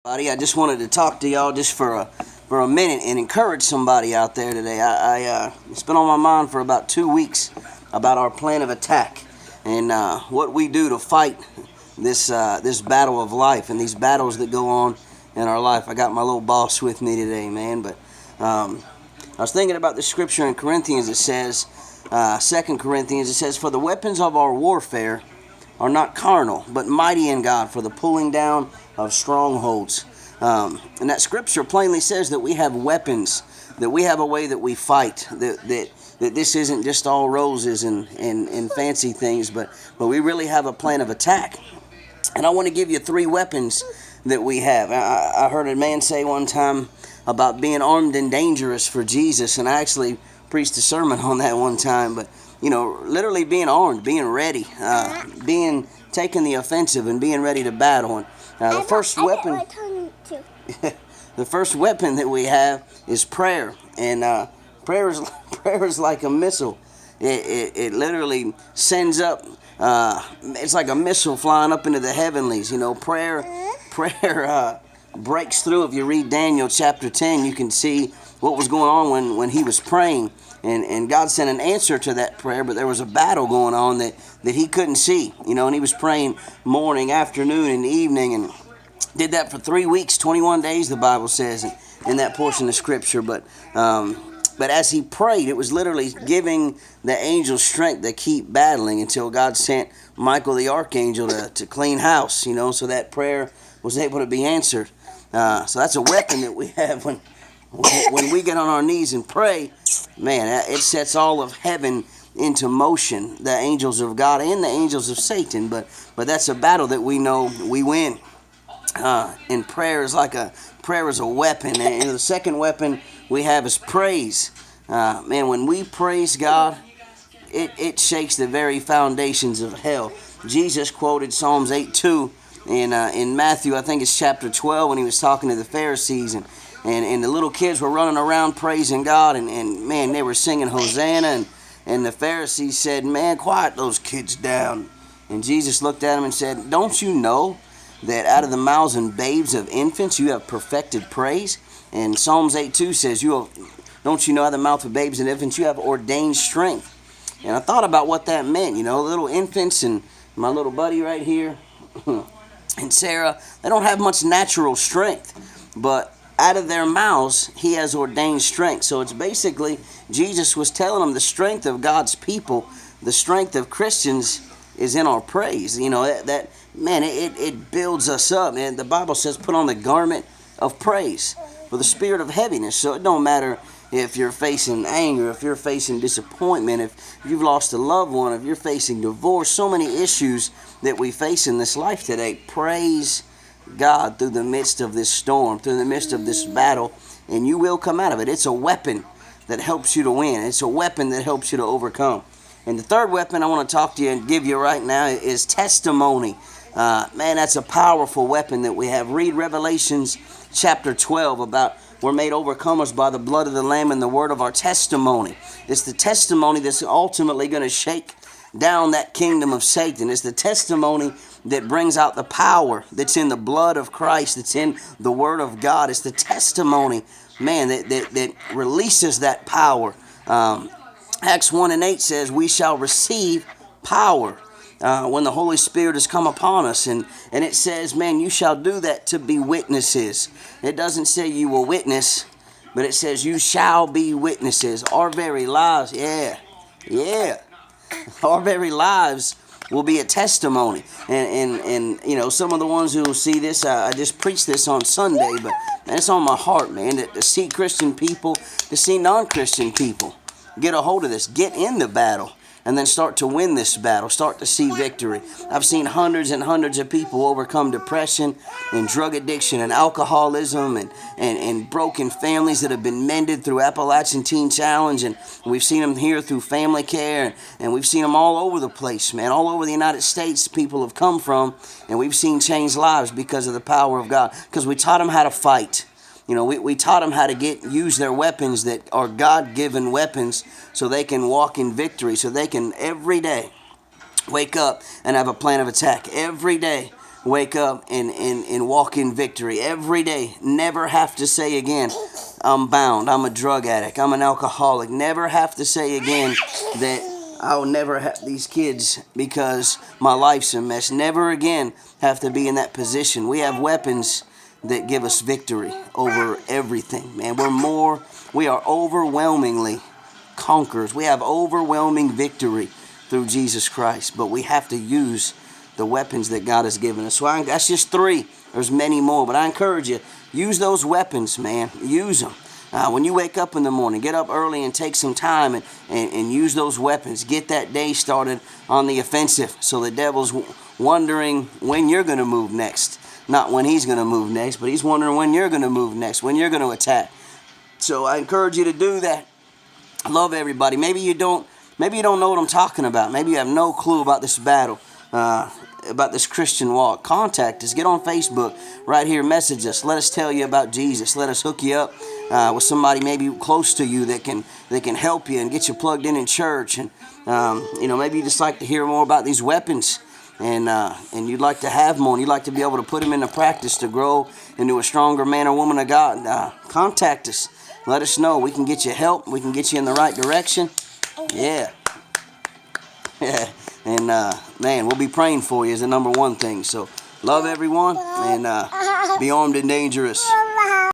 Buddy, I just wanted to talk to y'all just for a minute and encourage somebody out there today. It's been on my mind for about 2 weeks about our plan of attack and what we do to fight this battle of life and these battles that go on in our life. I got my little boss with me today, man. But I was thinking about the scripture in Corinthians. It says, 2 Corinthians. It says, "For the weapons of our warfare are not carnal, but mighty in God for the pulling down of strongholds." And that scripture plainly says that we have weapons, that we have a way that we fight, that this isn't just all roses and fancy things, but we really have a plan of attack. And I want to give you 3 weapons that we have. I heard a man say one time about being armed and dangerous for Jesus, and I actually preached a sermon on that one time. But literally being armed, being ready, being taking the offensive, and being ready to battle. And the first weapon, the first weapon that we have is prayer, and prayer is prayer is like a missile. It literally sends up. It's like a missile flying up into the heavenlies. Prayer breaks through. If you read Daniel chapter 10, you can see what was going on when he was praying. And God sent an answer to that prayer, but there was a battle going on that he couldn't see, and he was praying morning, afternoon, and evening, and did that for 3 weeks, 21 days, the Bible says, in that portion of Scripture. But as he prayed, it was literally giving the angels strength to keep battling until God sent Michael the archangel to clean house, so that prayer was able to be answered. So that's a weapon that we have when we get on our knees and pray. Man, it sets all of heaven into motion, the angels of God and the angels of Satan. But that's a battle that we know we win. And prayer is a weapon. And the second weapon we have is praise. Man, when we praise God, it shakes the very foundations of hell. Jesus quoted Psalms 8:2 in Matthew, I think it's chapter 12, when he was talking to the Pharisees, and the little kids were running around praising God, and man, they were singing Hosanna, and the Pharisees said, "Man, quiet those kids down." And Jesus looked at them and said, "Don't you know that out of the mouths and babes of infants you have perfected praise?" And Psalms 8:2 says, "Don't you know out of the mouth of babes and infants you have ordained strength?" And I thought about what that meant. Little infants, and my little buddy right here and Sarah, they don't have much natural strength, but out of their mouths he has ordained strength. So it's basically, Jesus was telling them the strength of God's people, the strength of Christians is in our praise. It builds us up. And the Bible says, put on the garment of praise for the spirit of heaviness. So it don't matter if you're facing anger, if you're facing disappointment, if you've lost a loved one, if you're facing divorce, so many issues that we face in this life today. Praise God through the midst of this storm, through the midst of this battle, and you will come out of it. It's a weapon that helps you to win. It's a weapon that helps you to overcome. And the third weapon I want to talk to you and give you right now is testimony. Man, that's a powerful weapon that we have. Read Revelations chapter 12 about we're made overcomers by the blood of the Lamb and the word of our testimony. It's the testimony that's ultimately going to shake down that kingdom of Satan. It's the testimony that brings out the power that's in the blood of Christ, that's in the Word of God. It's the testimony, man, that releases that power. Acts 1:8 says, "We shall receive power when the Holy Spirit has come upon us." And it says, man, you shall do that to be witnesses. It doesn't say you will witness, but it says you shall be witnesses. Our very lives, our very lives will be a testimony. And some of the ones who will see this, I just preached this on Sunday, but man, it's on my heart, man, to see Christian people, to see non-Christian people get a hold of this, get in the battle, and then start to win this battle, start to see victory. I've seen hundreds and hundreds of people overcome depression and drug addiction and alcoholism and broken families that have been mended through Appalachian Teen Challenge, and we've seen them here through Family Care, and we've seen them all over the place, man. All over the United States people have come from, and we've seen changed lives because of the power of God, because we taught them how to fight. We taught them how to use their weapons that are God-given weapons so they can walk in victory, so they can every day wake up and have a plan of attack. Every day wake up and walk in victory every day. Never have to say again, I'm bound, I'm a drug addict, I'm an alcoholic. Never have to say again that I'll never have these kids because my life's a mess. Never again have to be in that position. We have weapons that give us victory over everything, man. We are overwhelmingly conquerors. We have overwhelming victory through Jesus Christ, but we have to use the weapons that God has given us. So that's just 3. There's many more, but I encourage you, use those weapons, man. Use them. When you wake up in the morning, get up early and take some time and use those weapons. Get that day started on the offensive, so the devil's wondering when you're going to move next. Not when he's going to move next, but he's wondering when you're going to move next, when you're going to attack. So I encourage you to do that. I love everybody. Maybe you don't know what I'm talking about. Maybe you have no clue about this battle, about this Christian walk. Contact us. Get on Facebook right here. Message us. Let us tell you about Jesus. Let us hook you up with somebody maybe close to you that can help you and get you plugged in church. And maybe you just like to hear more about these weapons, and you'd like to have more, and you'd like to be able to put them into practice to grow into a stronger man or woman of God. Contact us. Let us know. We can get you help. We can get you in the right direction. Yeah. Yeah. And, man, we'll be praying for you is the number one thing. So, love everyone, and be armed and dangerous.